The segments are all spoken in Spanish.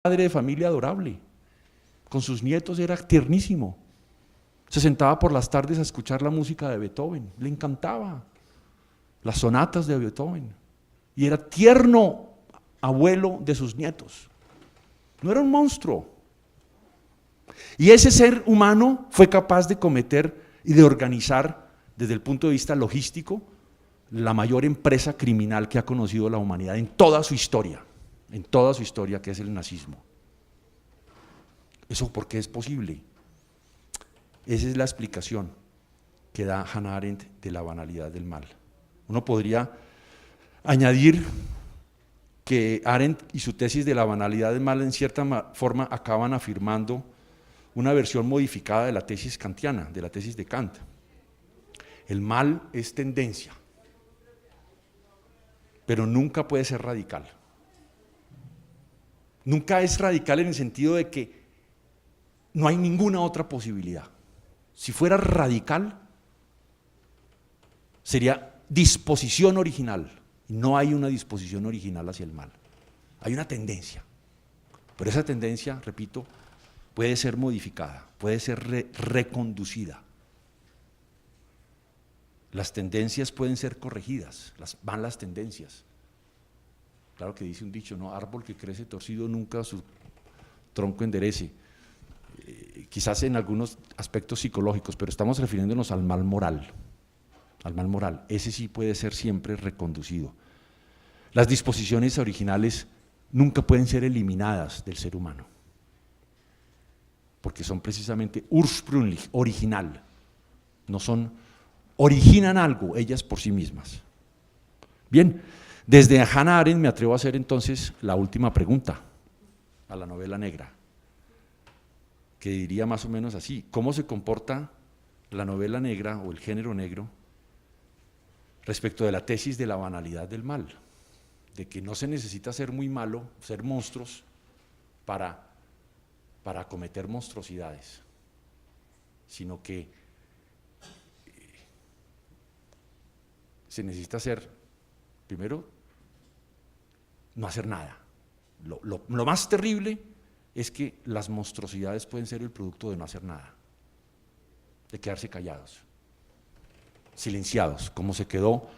padre de familia adorable, con sus nietos era tiernísimo. Se sentaba por las tardes a escuchar la música de Beethoven, le encantaba las sonatas de Beethoven, y era tierno abuelo de sus nietos. No era un monstruo. Y ese ser humano fue capaz de cometer y de organizar, desde el punto de vista logístico, la mayor empresa criminal que ha conocido la humanidad en toda su historia, que es el nazismo. ¿Eso por qué es posible? Esa es la explicación que da Hannah Arendt de la banalidad del mal. Uno podría añadir que Arendt y su tesis de la banalidad del mal en cierta forma acaban afirmando una versión modificada de la tesis kantiana, de la tesis de Kant. El mal es tendencia, pero nunca puede ser radical. Nunca es radical en el sentido de que no hay ninguna otra posibilidad. Si fuera radical, sería disposición original. No hay una disposición original hacia el mal. Hay una tendencia. Pero esa tendencia, repito, puede ser modificada, puede ser reconducida. Las tendencias pueden ser corregidas, las malas tendencias. Claro que dice un dicho, ¿no? Árbol que crece torcido nunca su tronco enderece. Quizás en algunos aspectos psicológicos, pero estamos refiriéndonos al mal moral. Al mal moral, ese sí puede ser siempre reconducido. Las disposiciones originales nunca pueden ser eliminadas del ser humano, porque son precisamente ursprünglich, original, no son, originan algo ellas por sí mismas. Bien, desde Hannah Arendt me atrevo a hacer entonces la última pregunta a la novela negra, que diría más o menos así: ¿cómo se comporta la novela negra o el género negro respecto de la tesis de la banalidad del mal? De que no se necesita ser muy malo, ser monstruos, para cometer monstruosidades, sino que se necesita ser, primero, no hacer nada. Lo más terrible es que las monstruosidades pueden ser el producto de no hacer nada, de quedarse callados, silenciados, como se quedó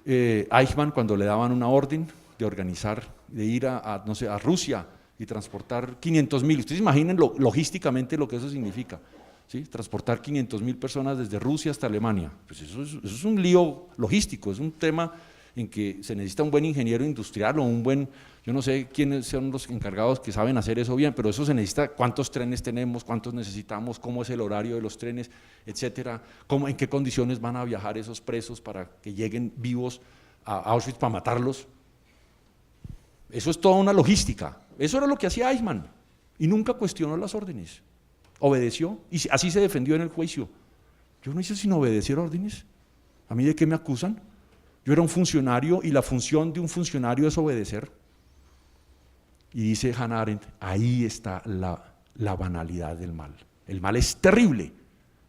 Eichmann cuando le daban una orden de organizar, de ir no sé, a Rusia y transportar 500.000, ustedes imaginen logísticamente lo que eso significa, ¿sí? Transportar 500.000 personas desde Rusia hasta Alemania, pues eso es un lío logístico, es un tema en que se necesita un buen ingeniero industrial o un buen, yo no sé quiénes son los encargados que saben hacer eso bien, pero eso se necesita, cuántos trenes tenemos, cuántos necesitamos, cómo es el horario de los trenes, etcétera, en qué condiciones van a viajar esos presos para que lleguen vivos a Auschwitz para matarlos. Eso es toda una logística. Eso era lo que hacía Eichmann y nunca cuestionó las órdenes, obedeció y así se defendió en el juicio. Yo no hice sino obedecer órdenes. ¿A mí de qué me acusan? Yo era un funcionario y la función de un funcionario es obedecer. Y dice Hannah Arendt, ahí está la banalidad del mal. El mal es terrible,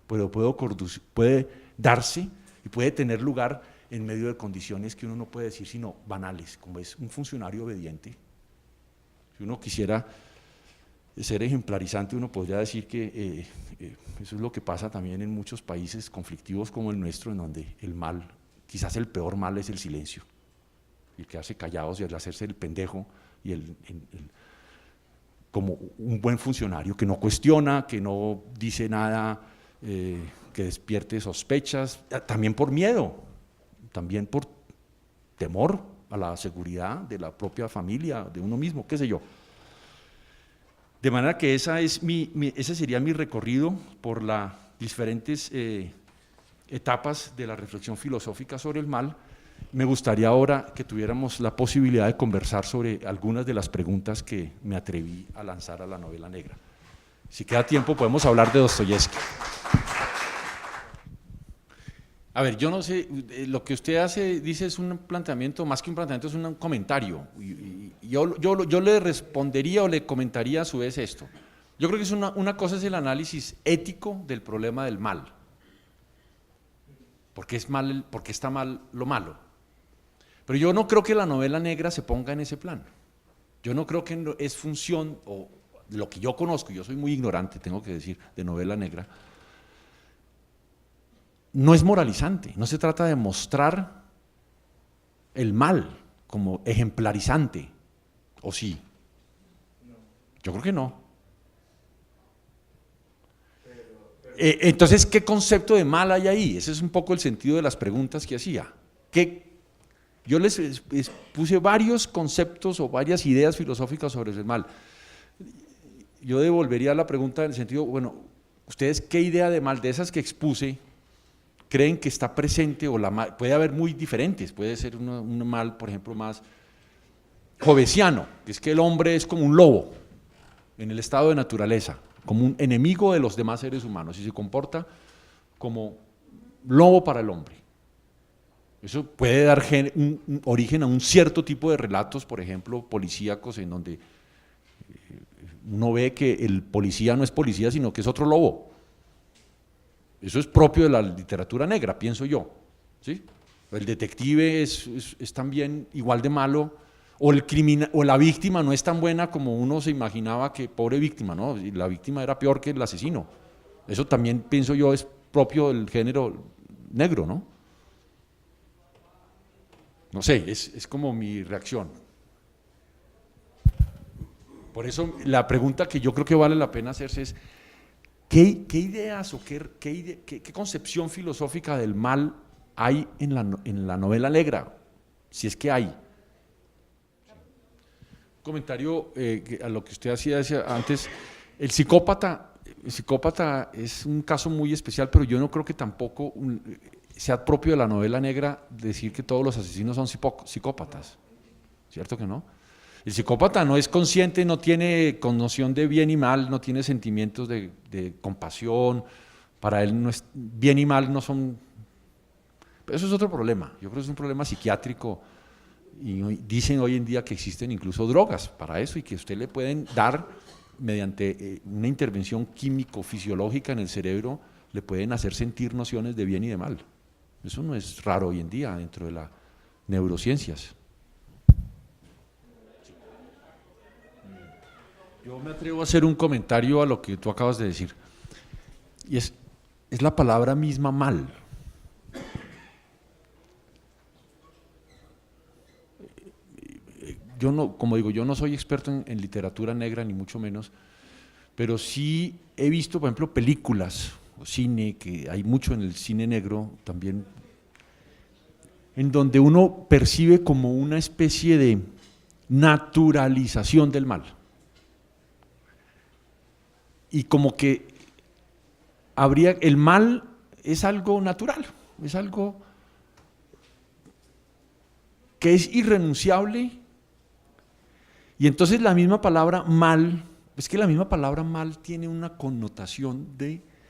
pero puede darse y puede tener lugar en medio de condiciones que uno no puede decir sino banales, como es un funcionario obediente. Si uno quisiera ser ejemplarizante, uno podría decir que eso es lo que pasa también en muchos países conflictivos como el nuestro, en donde el mal, quizás el peor mal, es el silencio, el quedarse callados y el hacerse el pendejo, y como un buen funcionario que no cuestiona, que no dice nada que despierte sospechas, también por miedo, también por temor a la seguridad de la propia familia, de uno mismo, qué sé yo. De manera que ese sería mi recorrido por las diferentes etapas de la reflexión filosófica sobre el mal. Me gustaría ahora que tuviéramos la posibilidad de conversar sobre algunas de las preguntas que me atreví a lanzar a la novela negra. Si queda tiempo podemos hablar de Dostoyevski. A ver, yo no sé, lo que usted dice es un planteamiento, más que un planteamiento, es un comentario. Yo le respondería o le comentaría a su vez esto. Yo creo que una cosa es el análisis ético del problema del mal. ¿Por qué está mal lo malo? Pero yo no creo que la novela negra se ponga en ese plan. Yo no creo que es función, o lo que yo conozco, yo soy muy ignorante, tengo que decir, de novela negra, no es moralizante, no se trata de mostrar el mal como ejemplarizante, ¿o sí? Yo creo que no. Entonces, ¿qué concepto de mal hay ahí? Ese es un poco el sentido de las preguntas que hacía. Yo les puse varios conceptos o varias ideas filosóficas sobre el mal. Yo devolvería la pregunta en el sentido, bueno, ¿ustedes qué idea de mal de esas que expuse creen que está presente o puede haber muy diferentes? Puede ser un mal, por ejemplo, más hobbesiano, que es que el hombre es como un lobo en el estado de naturaleza, como un enemigo de los demás seres humanos y se comporta como lobo para el hombre. Eso puede dar origen a un cierto tipo de relatos, por ejemplo, policíacos, en donde uno ve que el policía no es policía, sino que es otro lobo. Eso es propio de la literatura negra, pienso yo, ¿sí? El detective es también igual de malo, o la víctima no es tan buena como uno se imaginaba, que pobre víctima, ¿no? Y la víctima era peor que el asesino. Eso también, pienso yo, es propio del género negro, ¿no? No sé, es como mi reacción. Por eso la pregunta que yo creo que vale la pena hacerse es, ¿qué ideas o qué concepción filosófica del mal hay en la novela negra? Si es que hay. Un comentario a lo que usted hacía antes, el psicópata es un caso muy especial, pero yo no creo que tampoco sea propio de la novela negra decir que todos los asesinos son psicópatas, ¿cierto que no? El psicópata no es consciente, no tiene noción de bien y mal, no tiene sentimientos de compasión, para él no es, bien y mal no son, pero eso es otro problema, yo creo que es un problema psiquiátrico y dicen hoy en día que existen incluso drogas para eso y que usted le pueden dar mediante una intervención químico-fisiológica en el cerebro, le pueden hacer sentir nociones de bien y de mal. Eso no es raro hoy en día dentro de las neurociencias. Yo me atrevo a hacer un comentario a lo que tú acabas de decir, y es la palabra misma mal. Yo no, como digo, yo no soy experto en literatura negra, ni mucho menos, pero sí he visto, por ejemplo, películas o cine, que hay mucho en el cine negro también, en donde uno percibe como una especie de naturalización del mal. Y como que el mal es algo natural, es algo que es irrenunciable, y entonces la misma palabra mal, es que la misma palabra mal tiene una connotación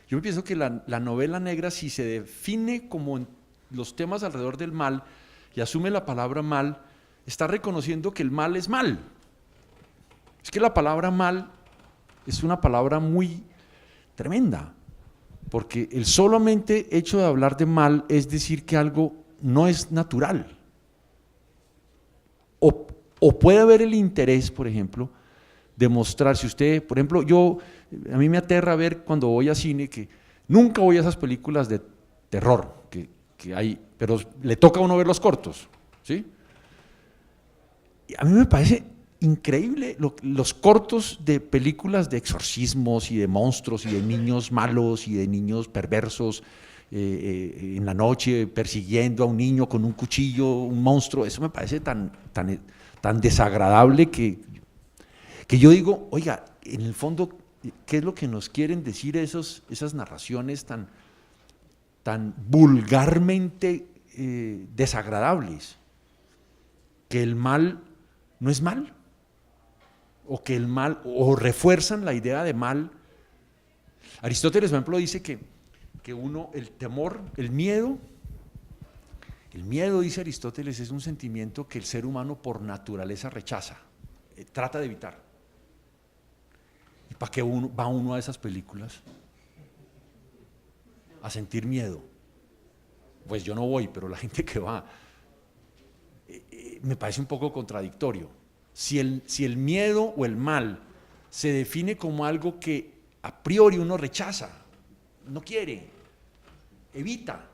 yo pienso que la novela negra, si se define como en los temas alrededor del mal y asume la palabra mal, está reconociendo que el mal es mal. Es que la palabra mal es una palabra muy tremenda, porque el solamente hecho de hablar de mal es decir que algo no es natural. O puede haber el interés, por ejemplo, de mostrar, si usted, por ejemplo, a mí me aterra ver cuando voy a cine, que nunca voy a esas películas de terror que hay, pero le toca a uno ver los cortos, ¿sí? Y a mí me parece increíble los cortos de películas de exorcismos y de monstruos y de niños malos y de niños perversos en la noche persiguiendo a un niño con un cuchillo, un monstruo. Eso me parece tan desagradable que yo digo, oiga, en el fondo, ¿qué es lo que nos quieren decir esas narraciones tan vulgarmente desagradables? Que el mal no es mal, o que el mal, o refuerzan la idea de mal. Aristóteles, por ejemplo, dice que el temor, el miedo, dice Aristóteles, es un sentimiento que el ser humano por naturaleza rechaza, trata de evitar. ¿Y para qué va uno a esas películas? A sentir miedo. Pues yo no voy, pero la gente que va, me parece un poco contradictorio. Si el miedo o el mal se define como algo que a priori uno rechaza, no quiere, evita,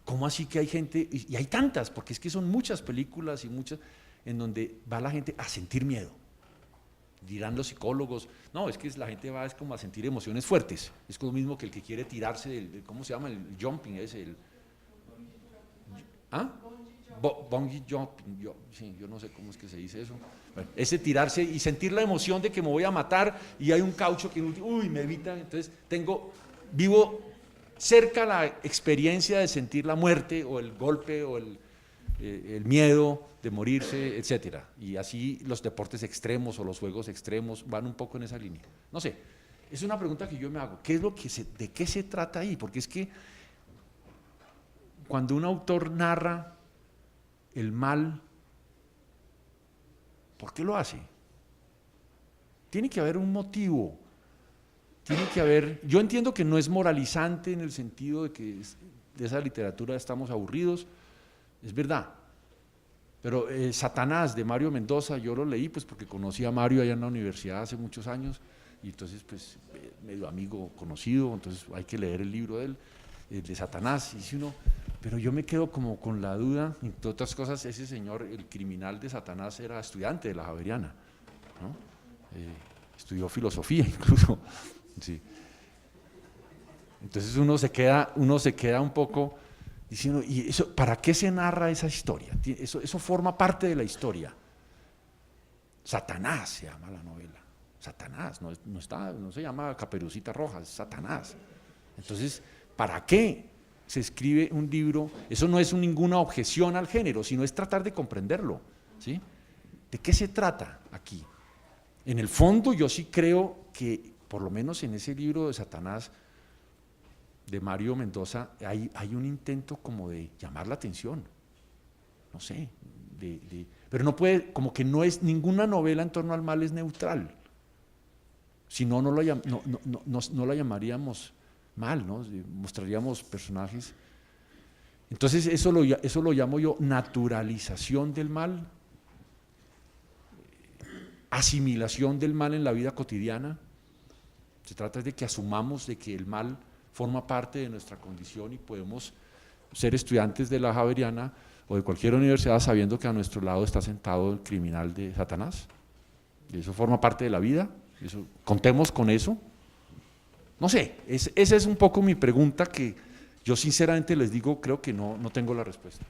¿cómo así que hay gente, y hay tantas, porque es que son muchas películas y muchas, en donde va la gente a sentir miedo? Dirán los psicólogos, no, es que la gente va es como a sentir emociones fuertes, es lo mismo que el que quiere tirarse del, ¿cómo se llama? El jumping ese, ¿ah? Bungee jumping, yo no sé cómo es que se dice eso. Bueno, ese tirarse y sentir la emoción de que me voy a matar y hay un caucho que me evita, entonces vivo cerca la experiencia de sentir la muerte o el golpe o el miedo de morirse, etcétera. Y así los deportes extremos o los juegos extremos van un poco en esa línea. No sé, es una pregunta que yo me hago. ¿De qué se trata ahí? Porque es que cuando un autor narra el mal, ¿por qué lo hace? Tiene que haber un motivo. Tiene que haber, yo entiendo que no es moralizante en el sentido de que de esa literatura estamos aburridos, es verdad. Pero Satanás de Mario Mendoza, yo lo leí pues porque conocí a Mario allá en la universidad hace muchos años y entonces pues medio amigo conocido, entonces hay que leer el libro de él, de Satanás, y si uno, pero yo me quedo como con la duda, entre otras cosas, ese señor, el criminal de Satanás, era estudiante de la Javeriana, ¿no? Estudió filosofía incluso, sí. Entonces uno se queda un poco diciendo, ¿y eso, para qué se narra esa historia? Eso forma parte de la historia. Satanás se llama la novela. Satanás, no se llama Caperucita Roja, es Satanás. Entonces, ¿para qué se escribe un libro? Eso no es ninguna objeción al género, sino es tratar de comprenderlo, ¿sí? ¿De qué se trata aquí? En el fondo yo sí creo que, por lo menos en ese libro de Satanás, de Mario Mendoza, hay un intento como de llamar la atención, no sé, pero no puede, como que no es, ninguna novela en torno al mal es neutral, si no, no la llamaríamos mal, ¿no? Mostraríamos personajes. Entonces eso lo llamo yo naturalización del mal, asimilación del mal en la vida cotidiana. Se trata de que asumamos de que el mal forma parte de nuestra condición y podemos ser estudiantes de la Javeriana o de cualquier universidad sabiendo que a nuestro lado está sentado el criminal de Satanás. Y eso forma parte de la vida, contemos con eso. No sé, esa es un poco mi pregunta que yo sinceramente les digo, creo que no tengo la respuesta.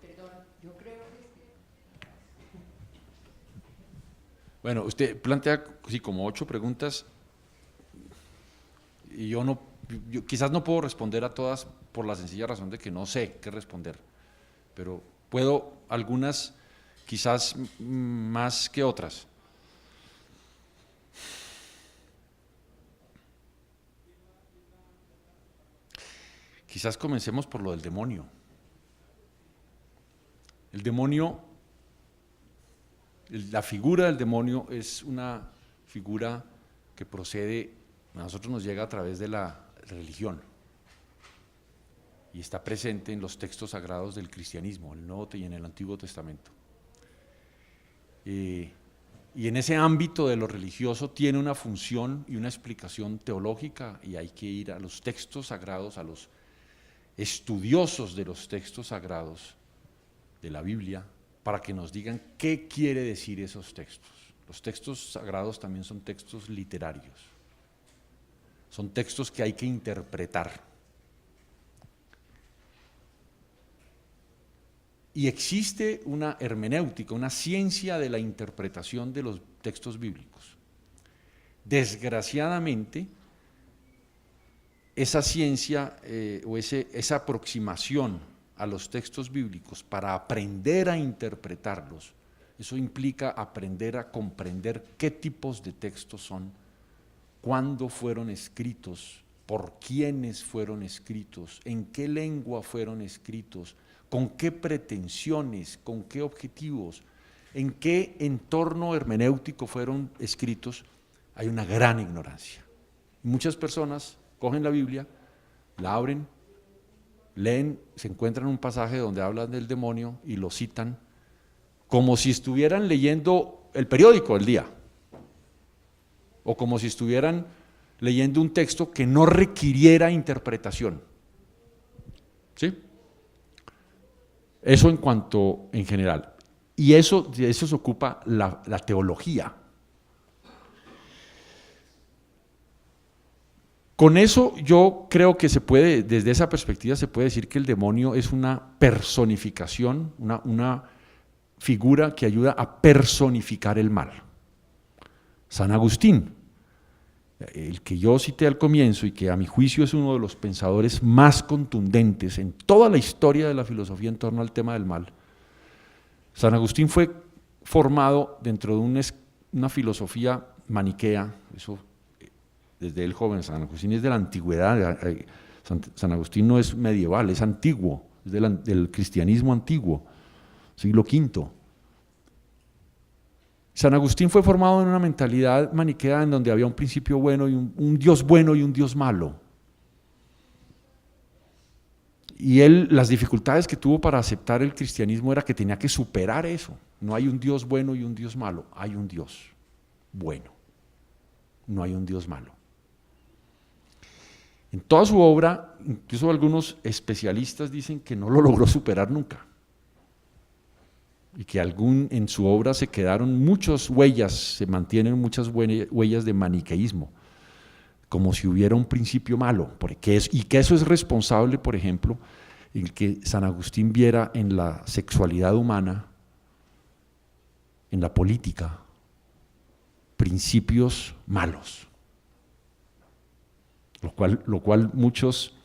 Perdón, yo creo que… Bueno, usted plantea sí, como 8 preguntas y yo quizás no puedo responder a todas por la sencilla razón de que no sé qué responder, pero puedo algunas quizás más que otras. Quizás comencemos por lo del demonio. El demonio, la figura del demonio es una figura que procede, a nosotros nos llega a través de la religión y está presente en los textos sagrados del cristianismo, en el Nuevo y en el Antiguo Testamento. Y en ese ámbito de lo religioso tiene una función y una explicación teológica y hay que ir a los textos sagrados, a los estudiosos de los textos sagrados de la Biblia para que nos digan qué quiere decir esos textos. Los textos sagrados también son textos literarios, son textos que hay que interpretar. Y existe una hermenéutica, una ciencia de la interpretación de los textos bíblicos. Desgraciadamente, esa ciencia o esa aproximación a los textos bíblicos para aprender a interpretarlos, eso implica aprender a comprender qué tipos de textos son, cuándo fueron escritos, por quiénes fueron escritos, en qué lengua fueron escritos, con qué pretensiones, con qué objetivos, en qué entorno hermenéutico fueron escritos. Hay una gran ignorancia. Muchas personas cogen la Biblia, la abren, leen, se encuentran un pasaje donde hablan del demonio y lo citan como si estuvieran leyendo el periódico del día, o como si estuvieran leyendo un texto que no requiriera interpretación. ¿Sí? Eso en general. Y de eso se ocupa la teología. Con eso yo creo que desde esa perspectiva se puede decir que el demonio es una personificación, una figura que ayuda a personificar el mal. San Agustín, el que yo cité al comienzo y que a mi juicio es uno de los pensadores más contundentes en toda la historia de la filosofía en torno al tema del mal, San Agustín fue formado dentro de una filosofía maniquea, eso desde el joven. San Agustín es de la antigüedad, San Agustín no es medieval, es antiguo, es del cristianismo antiguo, siglo V. San Agustín fue formado en una mentalidad maniquea en donde había un principio bueno y un Dios bueno y un Dios malo. Y las dificultades que tuvo para aceptar el cristianismo era que tenía que superar eso. No hay un Dios bueno y un Dios malo, hay un Dios bueno, no hay un Dios malo. En toda su obra, incluso algunos especialistas dicen que no lo logró superar nunca. Y que en su obra se quedaron muchas huellas, se mantienen muchas huellas de maniqueísmo, como si hubiera un principio malo, y que eso es responsable, por ejemplo, en que San Agustín viera en la sexualidad humana, en la política, principios malos. Lo cual muchos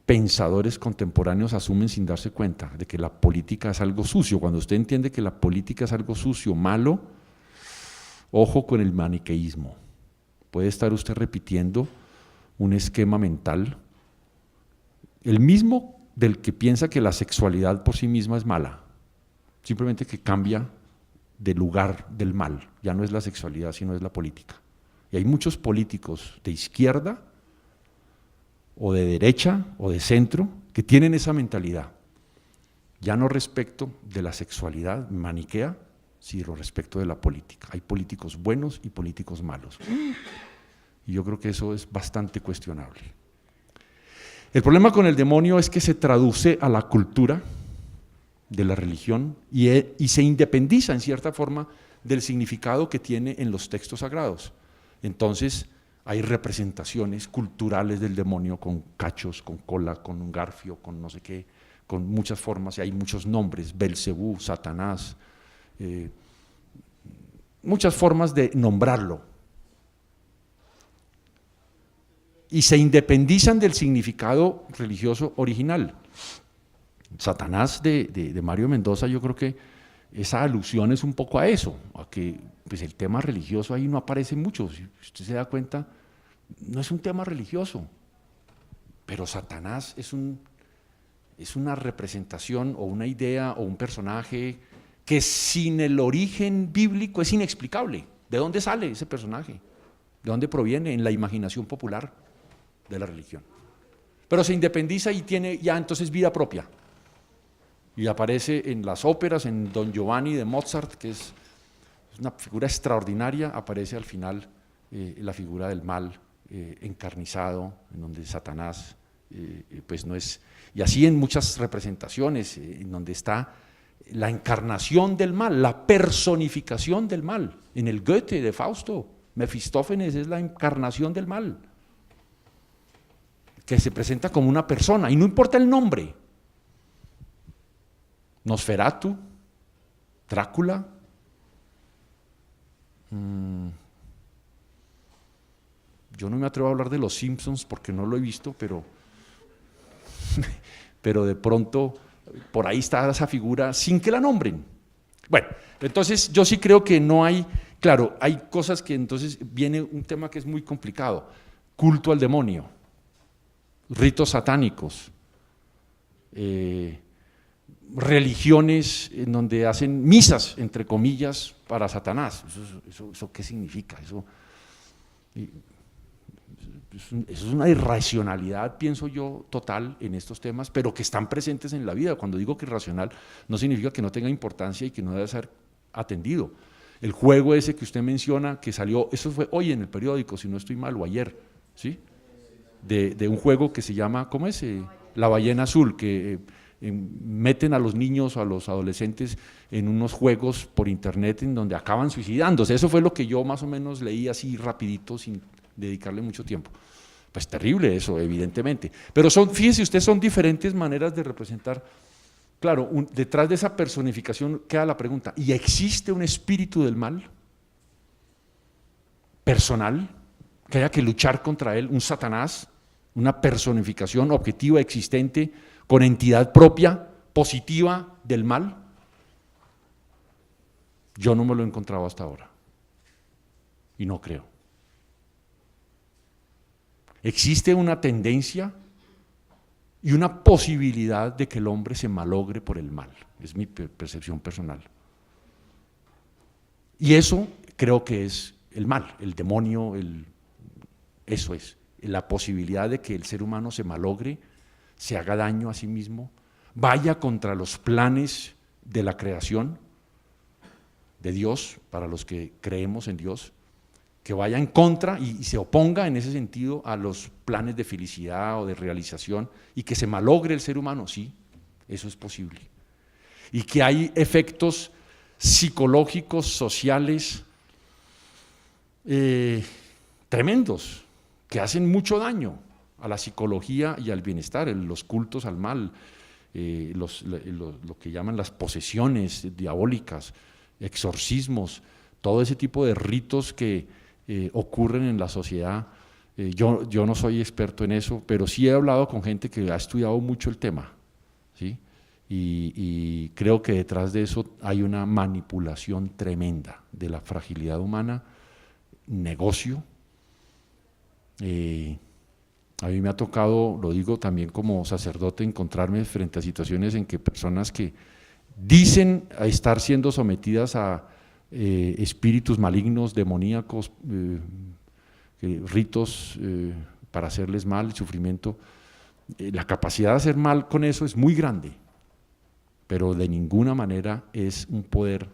pensadores contemporáneos asumen sin darse cuenta de que la política es algo sucio. Cuando usted entiende que la política es algo sucio, malo, ojo con el maniqueísmo. Puede estar usted repitiendo un esquema mental, el mismo del que piensa que la sexualidad por sí misma es mala, simplemente que cambia de lugar del mal, ya no es la sexualidad, sino es la política. Y hay muchos políticos de izquierda, o de derecha, o de centro, que tienen esa mentalidad, ya no respecto de la sexualidad maniquea, sino respecto de la política. Hay políticos buenos y políticos malos. Y yo creo que eso es bastante cuestionable. El problema con el demonio es que se traduce a la cultura de la religión y se independiza en cierta forma del significado que tiene en los textos sagrados. Entonces hay representaciones culturales del demonio con cachos, con cola, con un garfio, con no sé qué, con muchas formas, y hay muchos nombres, Belcebú, Satanás, muchas formas de nombrarlo. Y se independizan del significado religioso original. Satanás de Mario Mendoza, yo creo que esa alusión es un poco a eso, a que pues el tema religioso ahí no aparece mucho. Si usted se da cuenta, no es un tema religioso, pero Satanás es una representación o una idea o un personaje que sin el origen bíblico es inexplicable. ¿De dónde sale ese personaje? ¿De dónde proviene? En la imaginación popular de la religión. Pero se independiza y tiene ya entonces vida propia. Y aparece en las óperas, en Don Giovanni de Mozart, que es una figura extraordinaria, aparece al final la figura del mal encarnizado, en donde Satanás pues no es, y así en muchas representaciones, en donde está la encarnación del mal, la personificación del mal. En el Goethe de Fausto, Mefistófeles es la encarnación del mal, que se presenta como una persona, y no importa el nombre. Nosferatu, Drácula, yo no me atrevo a hablar de los Simpsons porque no lo he visto, pero de pronto por ahí está esa figura sin que la nombren. Bueno, entonces yo sí creo que no hay, claro, hay cosas que entonces viene un tema que es muy complicado: culto al demonio, ritos satánicos, religiones en donde hacen misas, entre comillas, para Satanás. ¿Eso qué significa? Eso eso es una irracionalidad, pienso yo, total en estos temas, pero que están presentes en la vida. Cuando digo que irracional, no significa que no tenga importancia y que no debe ser atendido. El juego ese que usted menciona, que salió, eso fue hoy en el periódico, si no estoy mal, o ayer, ¿sí? De un juego que se llama, ¿cómo es? La ballena azul, que meten a los niños o a los adolescentes en unos juegos por internet en donde acaban suicidándose. Eso fue lo que yo más o menos leí así rapidito, sin dedicarle mucho tiempo. Pues terrible eso, evidentemente. Pero fíjese usted, son diferentes maneras de representar. Claro, detrás de esa personificación queda la pregunta, ¿y existe un espíritu del mal? Personal, que haya que luchar contra él, un Satanás, una personificación objetiva, existente, con entidad propia, positiva del mal. Yo no me lo he encontrado hasta ahora, y no creo. Existe una tendencia y una posibilidad de que el hombre se malogre por el mal, es mi percepción personal. Y eso creo que es el mal, el demonio, eso es, la posibilidad de que el ser humano se malogre, se haga daño a sí mismo, vaya contra los planes de la creación de Dios, para los que creemos en Dios, que vaya en contra y se oponga en ese sentido a los planes de felicidad o de realización y que se malogre el ser humano, sí, eso es posible. Y que hay efectos psicológicos, sociales, tremendos, que hacen mucho daño a la psicología y al bienestar, los cultos al mal, lo que llaman las posesiones diabólicas, exorcismos, todo ese tipo de ritos que ocurren en la sociedad. Yo no soy experto en eso, pero sí he hablado con gente que ha estudiado mucho el tema, ¿sí? Y creo que detrás de eso hay una manipulación tremenda de la fragilidad humana, negocio. A mí me ha tocado, lo digo también como sacerdote, encontrarme frente a situaciones en que personas que dicen estar siendo sometidas a espíritus malignos, demoníacos, ritos para hacerles mal, el sufrimiento, la capacidad de hacer mal con eso es muy grande, pero de ninguna manera es un poder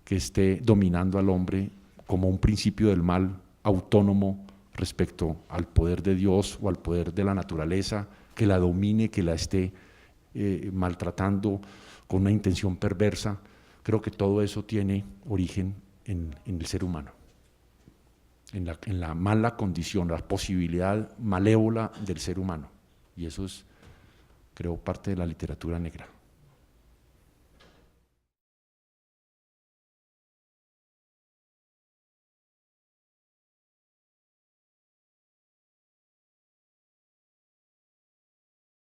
que esté dominando al hombre como un principio del mal autónomo respecto al poder de Dios o al poder de la naturaleza, que la domine, que la esté maltratando con una intención perversa. Creo que todo eso tiene origen en el ser humano, en la mala condición, la posibilidad malévola del ser humano, y eso es, creo, parte de la literatura negra.